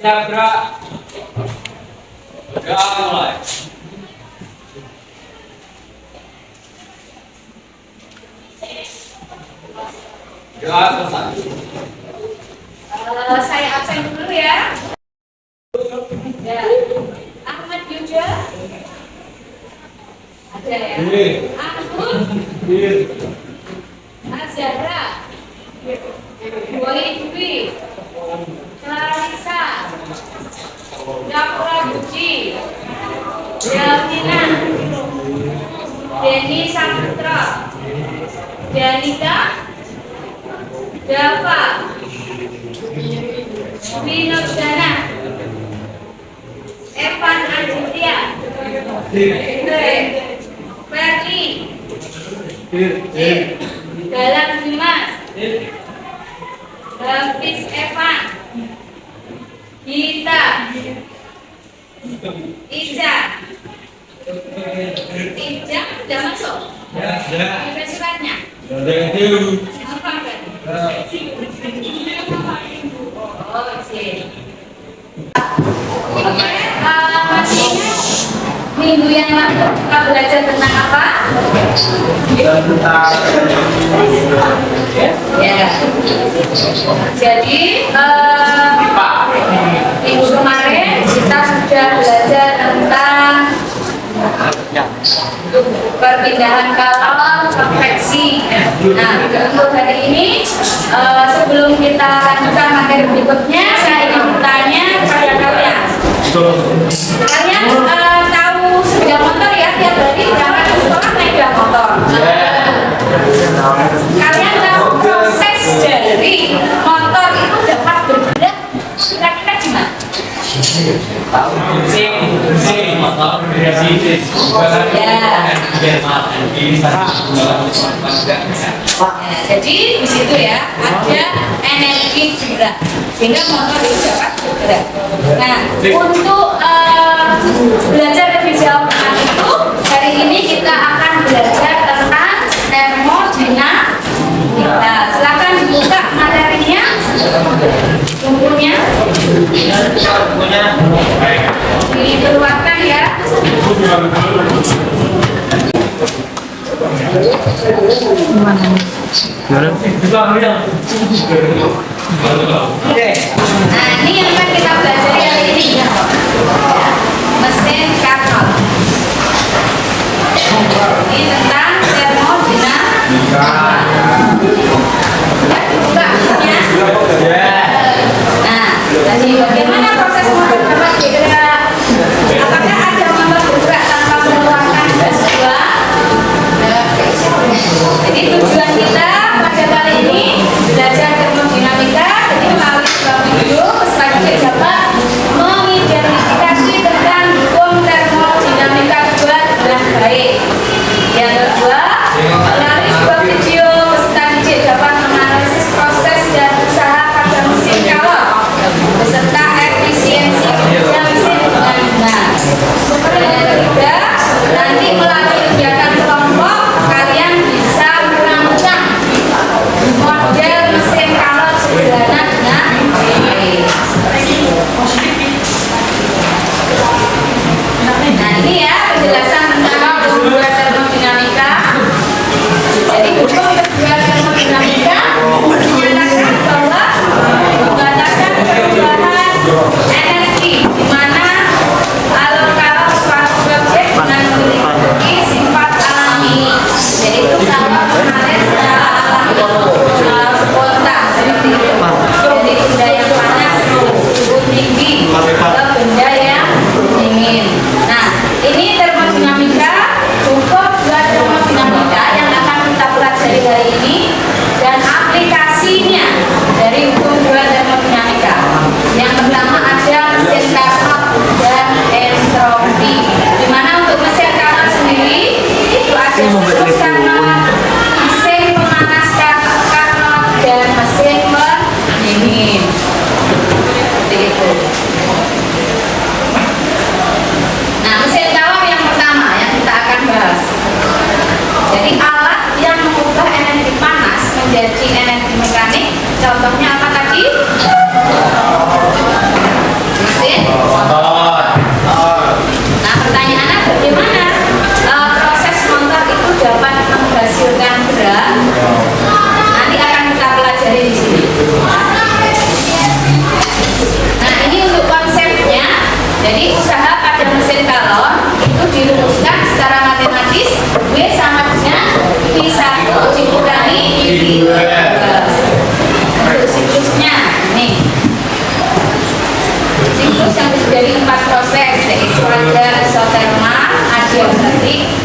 Siap gerak. Gerak mulai. Gerak selesai. Saya absen dulu ya. Ya. Ahmad Yuda. Ada ya. Ahmad. Azhara. Boy Dwi. Clarissa. Japra Buci. Delvina. Denny Saputra. Danika. Dava. Vinod Dana. Evan Aditya. Ferli. Dalam Dimas. Hafiz Evan. Gita. Iza. Iza udah masuk? Ada suratnya? Apa kan? Oh, sih. Masih minggu yang lalu kita belajar tentang apa? Ya. Jadi minggu kemarin kita sudah belajar tentang perpindahan kalor konveksi. Nah, untuk hari ini sebelum kita lanjutkan materi berikutnya, saya ingin bertanya kepada kalian. Kalian tahu sepeda motor ya, tiap hari berangkat ke sekolah naik sepeda motor. Kalian tahu proses dari motor itu dapat bergerak kira-kira gimana? Jadi di situ ya ada energi gerak sehingga motor itu dapat bergerak. Nah, untuk belajar lebih jauh tentang itu, hari ini kita akan belajar tentang termodinamika. Nah, silakan dibuka materinya, bukunya. Dikeluarkan ya. Nah, ini yang akan kita belajar hari ini ya. Mesin Carnot. Ini tentang termodinamika. Nah, jadi bagaimana proses motor dapat bergerak? Apakah ada motor bergerak tanpa mengeluarkan gas buang? Jadi tujuan kita pada kali ini belajar termodinamika. Jadi melalui sebuah video peserta didik dapat mengidentifikasi tentang hukum termodinamika kedua dengan baik. Yang kedua, melalui sebuah video peserta didik dapat menganalisis proses dan usaha pada mesin kalor beserta efisiensi kerja mesin dengan benar. Dan yang ketiga, nanti melalui kegiatan kelompok kalian bisa merancang model mesin kalor sederhana dengan baik. Nah, ini ya penjelasan tentang kedua termodinamika. Jadi hukum kedua termodinamika menyatakan bahwa pembatasan perubahan energi di mana alur kalor suatu objek dengan memiliki sifat alami, yaitu kalor mengalir secara alami, spontan seperti itu. Jadi benda yang panas suhu tinggi atau benda yang dingin. Nah, ini termodinamika, hukum dua termodinamika yang akan kita pelajari hari ini dan aplikasinya dari hukum dua termodinamika. Yang pertama ada mesin Carnot dan entropi. Di mana untuk mesin Carnot sendiri itu ada mesin Carnot, mesin pemanas Carnot dan mesin pendingin. Seperti itu. Nah, mesin Carnot yang pertama yang kita akan bahas. Jadi alat yang mengubah energi panas menjadi energi mekanik. Contohnya apa tadi? Jadi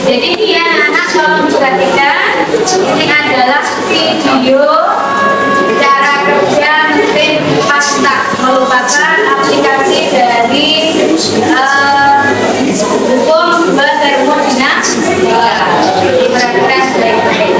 Jadi ya anak tolong perhatikan, ini adalah video cara kerja mesin pasta merupakan aplikasi dari hukum termodinamika. Diperhatikan baik-baik.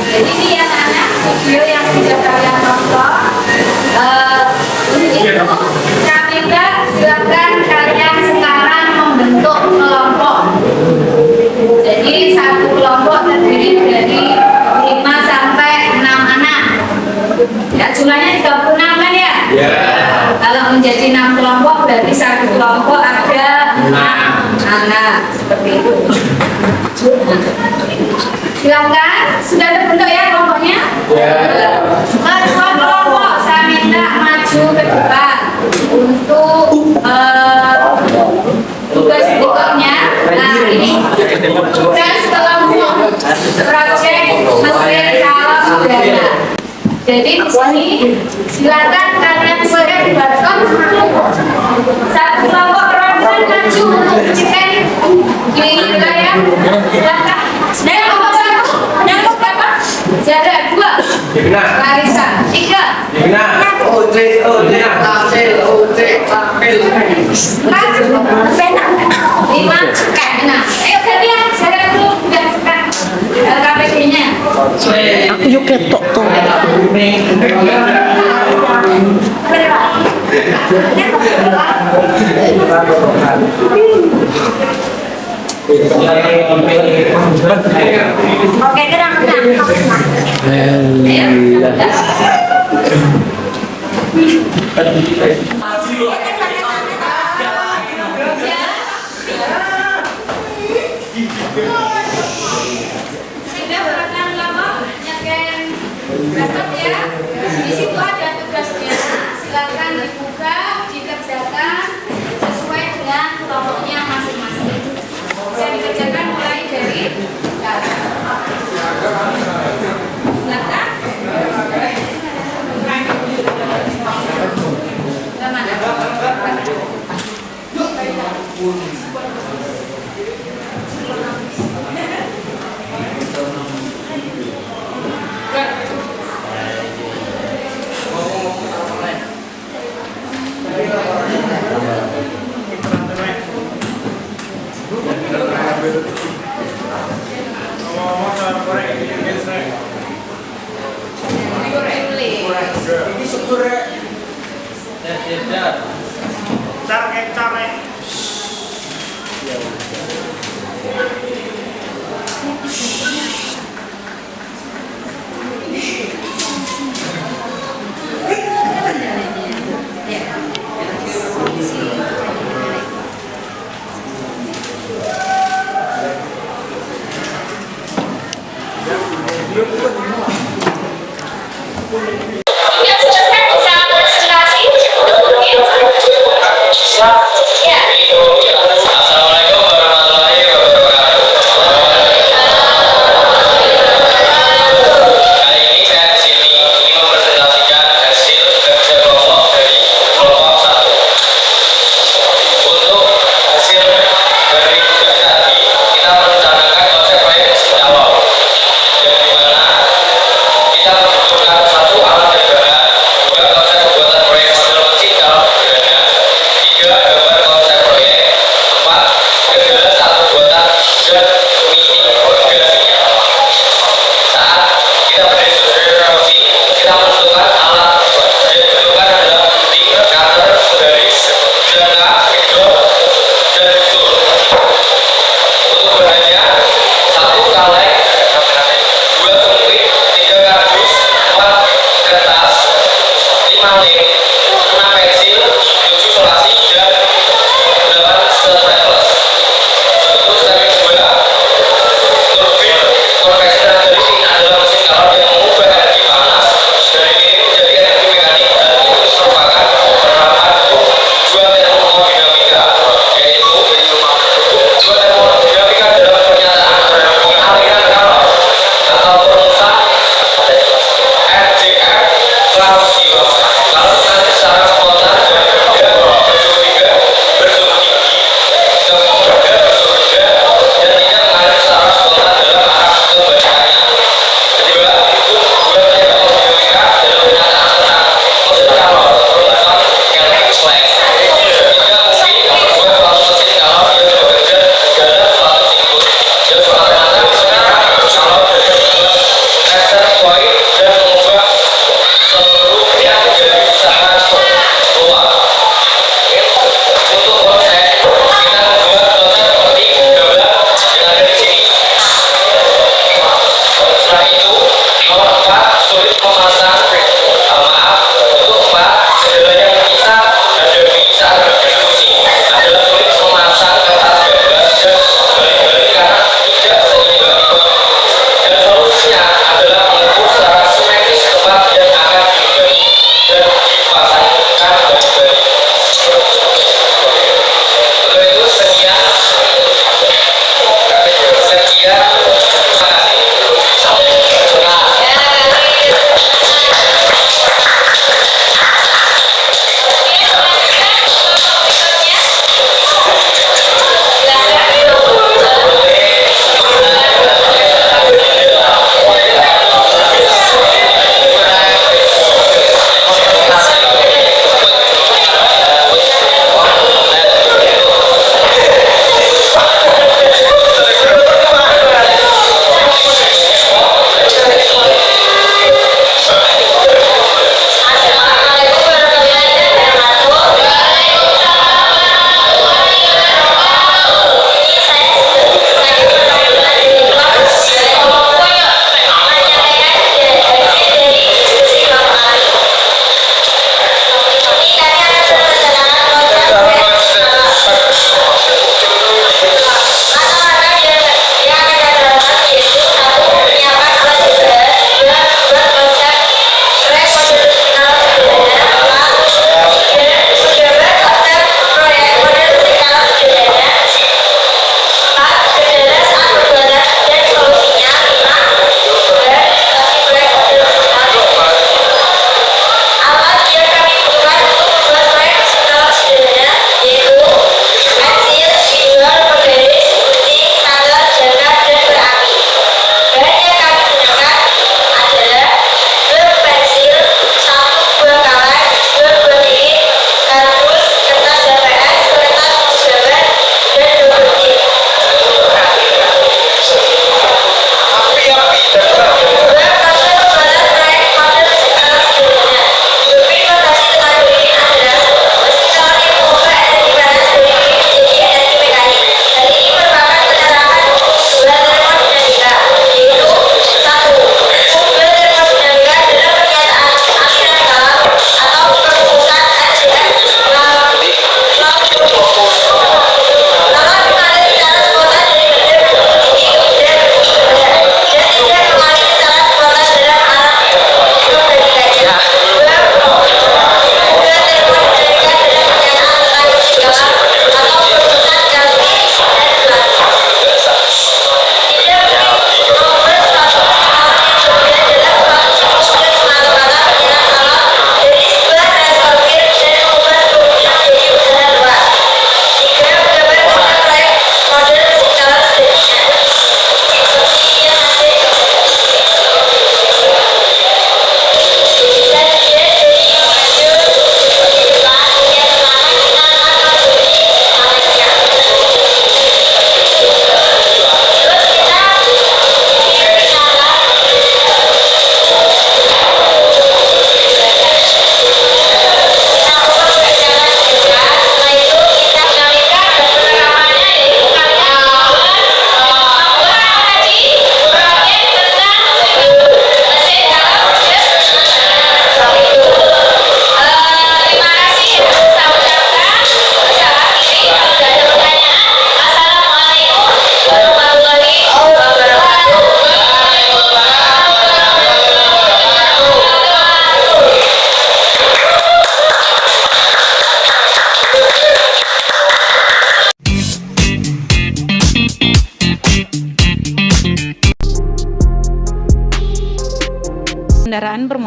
Jadi ini ya anak video yang sudah kalian tonton. Kami silakan kalian sekarang membentuk kelompok. Jadi satu kelompok terdiri dari 5 sampai 6 anak. Ya jumlahnya 36 kan ya? Ya. Kalau menjadi 6 kelompok berarti satu kelompok ada 6 anak seperti itu. Silakan, sudah terbentuk ya kelompoknya? Ya. Kelompok saya minta maju ke depan untuk tugas berikutnya. Nah ini tugas kelompok proyek mesin calon udara. Jadi di sini silakan kalian boleh dibuatkan satu kelompok perempuan maju untuk menciptakan di wilayah. Silakan. Yang kelompok satu, yang kelompok berapa? Jada 2. Larissa 3. Oce. 5. Ayo kalian, saya dulu sudah sekarang KPD-nya. Aku yuk ketok tuh. Oke, kenapa? Sudah berapa lama nyaken berangkat ya? Di situ ada tugasnya. Silakan dibuka, dikerjakan sesuai dengan kelompoknya masing-masing. Bisa dikerjakan mulai dari silakan. Kemana?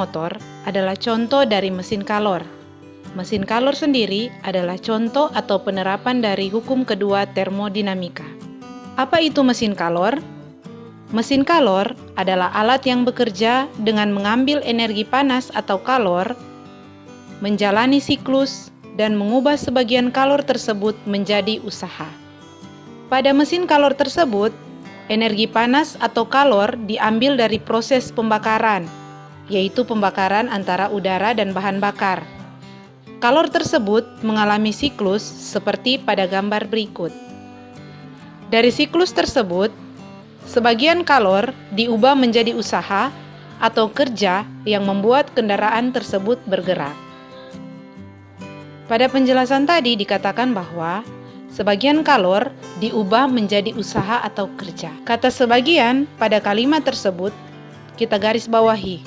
motor adalah contoh dari mesin kalor. Mesin kalor sendiri adalah contoh atau penerapan dari hukum kedua termodinamika. Apa itu mesin kalor? Mesin kalor adalah alat yang bekerja dengan mengambil energi panas atau kalor, menjalani siklus, dan mengubah sebagian kalor tersebut menjadi usaha. Pada mesin kalor tersebut, energi panas atau kalor diambil dari proses pembakaran, yaitu pembakaran antara udara dan bahan bakar. Kalor tersebut mengalami siklus seperti pada gambar berikut. Dari siklus tersebut, sebagian kalor diubah menjadi usaha atau kerja yang membuat kendaraan tersebut bergerak. Pada penjelasan tadi dikatakan bahwa sebagian kalor diubah menjadi usaha atau kerja. Kata sebagian pada kalimat tersebut kita garis bawahi.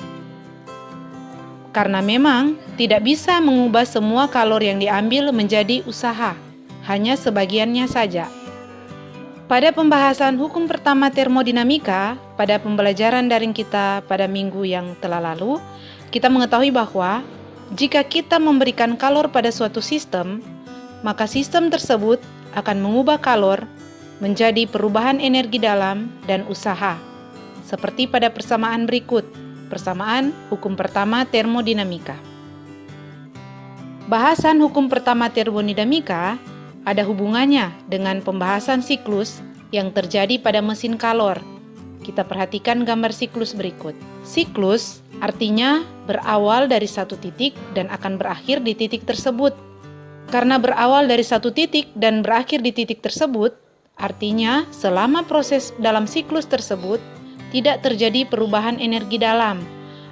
Karena memang tidak bisa mengubah semua kalor yang diambil menjadi usaha, hanya sebagiannya saja. Pada pembahasan hukum pertama termodinamika, pada pembelajaran daring kita pada minggu yang telah lalu, kita mengetahui bahwa jika kita memberikan kalor pada suatu sistem, maka sistem tersebut akan mengubah kalor menjadi perubahan energi dalam dan usaha, seperti pada persamaan berikut. Persamaan hukum pertama termodinamika. Bahasan hukum pertama termodinamika ada hubungannya dengan pembahasan siklus yang terjadi pada mesin kalor. Kita perhatikan gambar siklus berikut. Siklus artinya berawal dari satu titik dan akan berakhir di titik tersebut. Karena berawal dari satu titik dan berakhir di titik tersebut, artinya selama proses dalam siklus tersebut tidak terjadi perubahan energi dalam,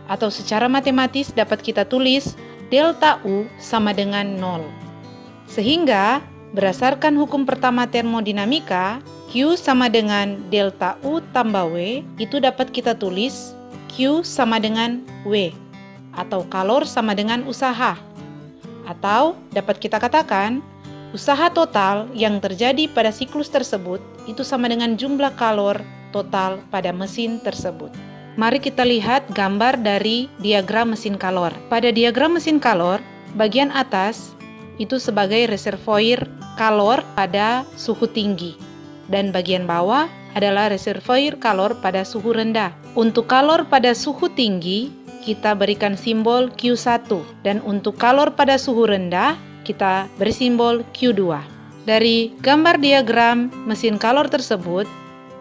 atau secara matematis dapat kita tulis delta U sama dengan 0. Sehingga berdasarkan hukum pertama termodinamika, Q sama dengan delta U tambah W, itu dapat kita tulis Q sama dengan W, atau kalor sama dengan usaha. Atau dapat kita katakan, usaha total yang terjadi pada siklus tersebut itu sama dengan jumlah kalor total pada mesin tersebut. Mari kita lihat gambar dari diagram mesin kalor. Pada diagram mesin kalor, bagian atas itu sebagai reservoir kalor pada suhu tinggi, dan bagian bawah adalah reservoir kalor pada suhu rendah. Untuk kalor pada suhu tinggi, kita berikan simbol Q1, dan untuk kalor pada suhu rendah, kita beri simbol Q2. Dari gambar diagram mesin kalor tersebut,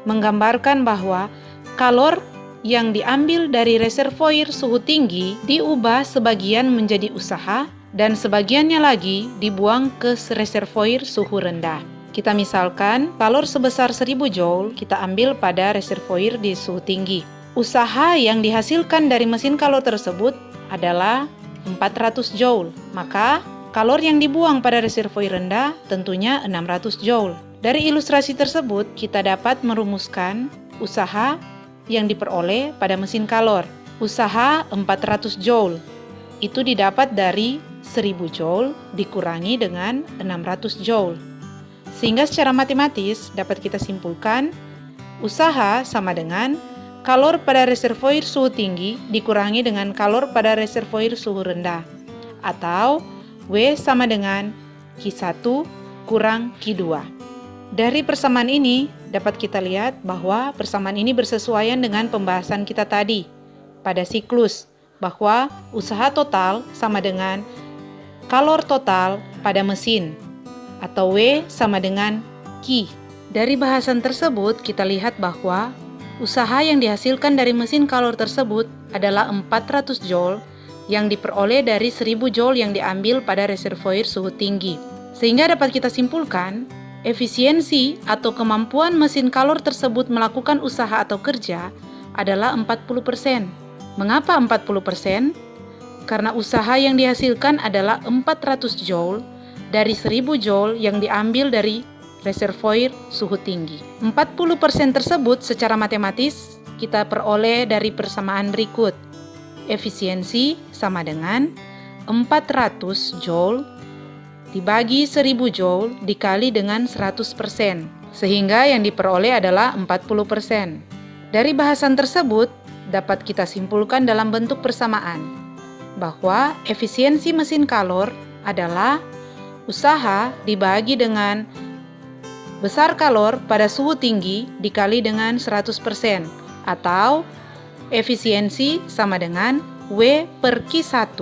menggambarkan bahwa kalor yang diambil dari reservoir suhu tinggi diubah sebagian menjadi usaha dan sebagiannya lagi dibuang ke reservoir suhu rendah. Kita misalkan kalor sebesar 1000 joule kita ambil pada reservoir di suhu tinggi. Usaha yang dihasilkan dari mesin kalor tersebut adalah 400 joule. Maka kalor yang dibuang pada reservoir rendah tentunya 600 joule. Dari ilustrasi tersebut, kita dapat merumuskan usaha yang diperoleh pada mesin kalor. Usaha 400 joule, itu didapat dari 1000 joule dikurangi dengan 600 joule. Sehingga secara matematis dapat kita simpulkan, usaha sama dengan kalor pada reservoir suhu tinggi dikurangi dengan kalor pada reservoir suhu rendah. Atau W sama dengan Q1 kurang Q2. Dari persamaan ini, dapat kita lihat bahwa persamaan ini bersesuaian dengan pembahasan kita tadi pada siklus, bahwa usaha total sama dengan kalor total pada mesin, atau W sama dengan Q. Dari bahasan tersebut, kita lihat bahwa usaha yang dihasilkan dari mesin kalor tersebut adalah 400 joule yang diperoleh dari 1000 joule yang diambil pada reservoir suhu tinggi. Sehingga dapat kita simpulkan, efisiensi atau kemampuan mesin kalor tersebut melakukan usaha atau kerja adalah 40%. Mengapa 40%? Karena usaha yang dihasilkan adalah 400 joule dari 1000 joule yang diambil dari reservoir suhu tinggi. 40% tersebut secara matematis kita peroleh dari persamaan berikut. Efisiensi sama dengan 400 joule dibagi 1000 joule dikali dengan 100%, sehingga yang diperoleh adalah 40%. Dari bahasan tersebut dapat kita simpulkan dalam bentuk persamaan bahwa efisiensi mesin kalor adalah usaha dibagi dengan besar kalor pada suhu tinggi dikali dengan 100% atau efisiensi sama dengan W per Q1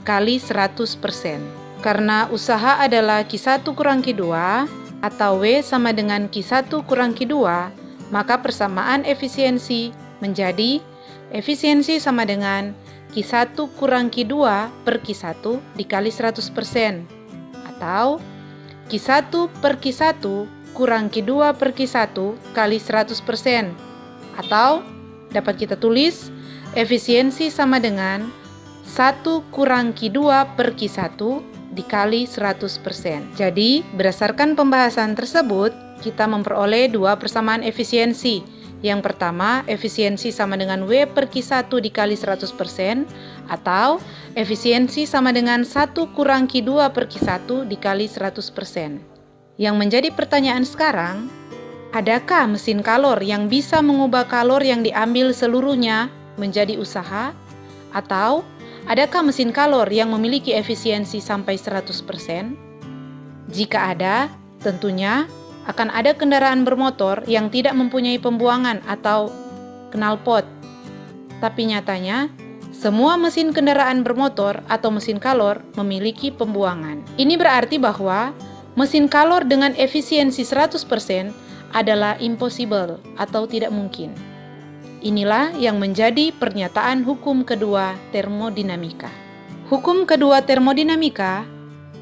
kali 100%. Karena usaha adalah Q1 kurang Q2 atau W sama dengan Q1 kurang Q2, maka persamaan efisiensi menjadi efisiensi sama dengan Q1 kurang Q2 per Q1 dikali 100%, atau Q1 per Q1 kurang Q2 per Q1 kali 100%, atau dapat kita tulis efisiensi sama dengan 1 kurang Q2 per Q1 dikali 100%. Jadi, berdasarkan pembahasan tersebut, kita memperoleh dua persamaan efisiensi. Yang pertama, efisiensi sama dengan W per Q1 dikali 100%, atau efisiensi sama dengan 1 kurang Q2 per Q1 dikali 100%. Yang menjadi pertanyaan sekarang, adakah mesin kalor yang bisa mengubah kalor yang diambil seluruhnya menjadi usaha? Atau adakah mesin kalor yang memiliki efisiensi sampai 100%? Jika ada, tentunya akan ada kendaraan bermotor yang tidak mempunyai pembuangan atau knalpot. Tapi nyatanya, semua mesin kendaraan bermotor atau mesin kalor memiliki pembuangan. Ini berarti bahwa mesin kalor dengan efisiensi 100% adalah impossible atau tidak mungkin. Inilah yang menjadi pernyataan hukum kedua termodinamika. Hukum kedua termodinamika,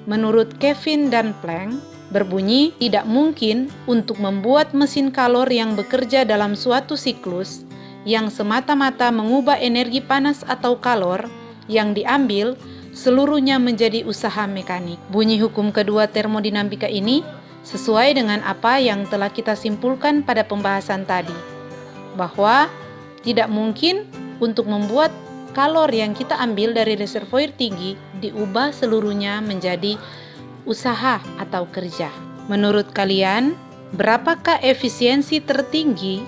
menurut Kelvin dan Planck, berbunyi tidak mungkin untuk membuat mesin kalor yang bekerja dalam suatu siklus yang semata-mata mengubah energi panas atau kalor yang diambil seluruhnya menjadi usaha mekanik. Bunyi hukum kedua termodinamika ini sesuai dengan apa yang telah kita simpulkan pada pembahasan tadi, bahwa tidak mungkin untuk membuat kalor yang kita ambil dari reservoir tinggi diubah seluruhnya menjadi usaha atau kerja. Menurut kalian, berapakah efisiensi tertinggi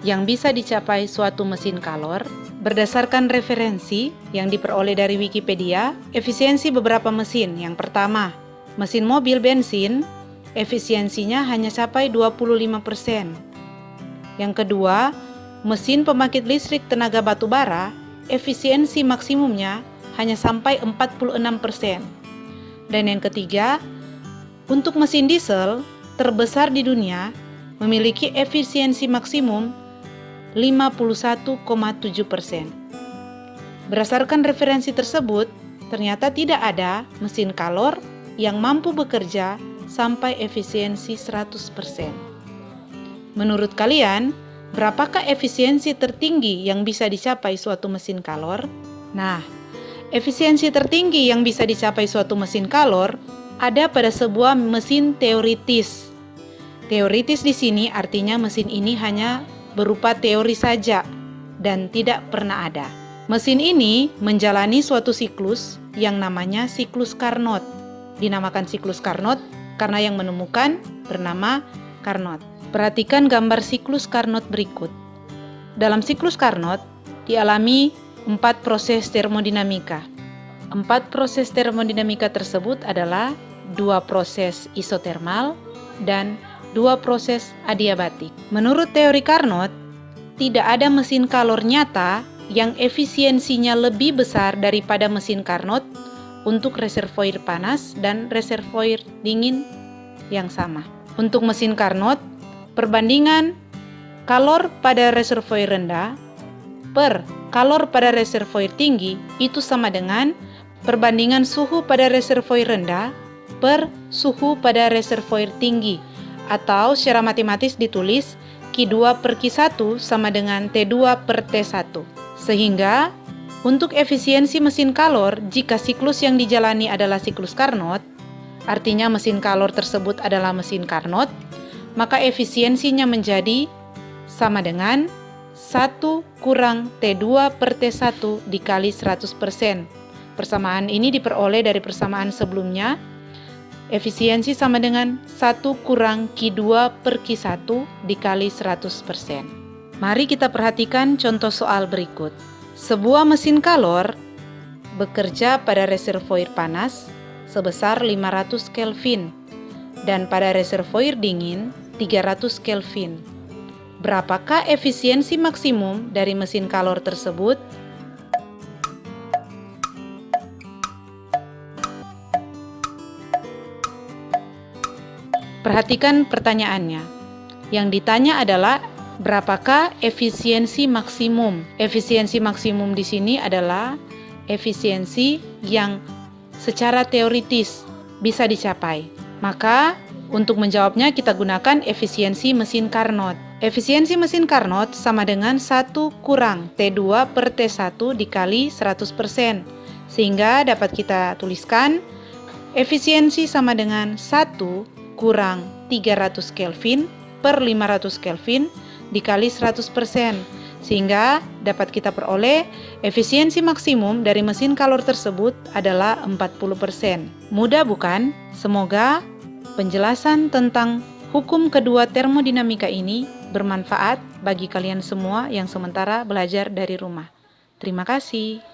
yang bisa dicapai suatu mesin kalor? Berdasarkan referensi yang diperoleh dari Wikipedia, efisiensi beberapa mesin. Yang pertama, mesin mobil bensin, efisiensinya hanya capai 25%. Yang kedua, mesin pembangkit listrik tenaga batu bara, efisiensi maksimumnya hanya sampai 46%. Dan yang ketiga, untuk mesin diesel terbesar di dunia memiliki efisiensi maksimum 51,7%. Berdasarkan referensi tersebut, ternyata tidak ada mesin kalor yang mampu bekerja sampai efisiensi 100%. Menurut kalian, berapakah efisiensi tertinggi yang bisa dicapai suatu mesin kalor? Nah, efisiensi tertinggi yang bisa dicapai suatu mesin kalor ada pada sebuah mesin teoritis. Teoritis di sini artinya mesin ini hanya berupa teori saja dan tidak pernah ada. Mesin ini menjalani suatu siklus yang namanya siklus Carnot. Dinamakan siklus Carnot karena yang menemukan bernama Carnot. Perhatikan gambar siklus Carnot berikut. Dalam siklus Carnot dialami 4 proses termodinamika. 4 proses termodinamika tersebut adalah 2 proses isotermal dan 2 proses adiabatik. Menurut teori Carnot, tidak ada mesin kalor nyata yang efisiensinya lebih besar daripada mesin Carnot untuk reservoir panas dan reservoir dingin yang sama. Untuk mesin Carnot, perbandingan kalor pada reservoir rendah per kalor pada reservoir tinggi itu sama dengan perbandingan suhu pada reservoir rendah per suhu pada reservoir tinggi, atau secara matematis ditulis Q2 per Q1 sama dengan T2 per T1. Sehingga untuk efisiensi mesin kalor jika siklus yang dijalani adalah siklus Carnot, artinya mesin kalor tersebut adalah mesin Carnot, maka efisiensinya menjadi sama dengan 1 kurang T2 per T1 dikali 100%. Persamaan ini diperoleh dari persamaan sebelumnya. Efisiensi sama dengan 1 kurang Q2 per Q1 dikali 100%. Mari kita perhatikan contoh soal berikut. Sebuah mesin kalor bekerja pada reservoir panas sebesar 500 Kelvin dan pada reservoir dingin 300 Kelvin. Berapakah efisiensi maksimum dari mesin kalor tersebut? Perhatikan pertanyaannya. Yang ditanya adalah berapakah efisiensi maksimum? Efisiensi maksimum di sini adalah efisiensi yang secara teoritis bisa dicapai. Maka untuk menjawabnya kita gunakan efisiensi mesin Carnot. Efisiensi mesin Carnot sama dengan 1 kurang T2 per T1 dikali 100%. Sehingga dapat kita tuliskan efisiensi sama dengan 1 kurang 300 Kelvin per 500 Kelvin dikali 100%. Sehingga dapat kita peroleh efisiensi maksimum dari mesin kalor tersebut adalah 40%. Mudah bukan? Semoga penjelasan tentang hukum kedua termodinamika ini bermanfaat bagi kalian semua yang sementara belajar dari rumah. Terima kasih.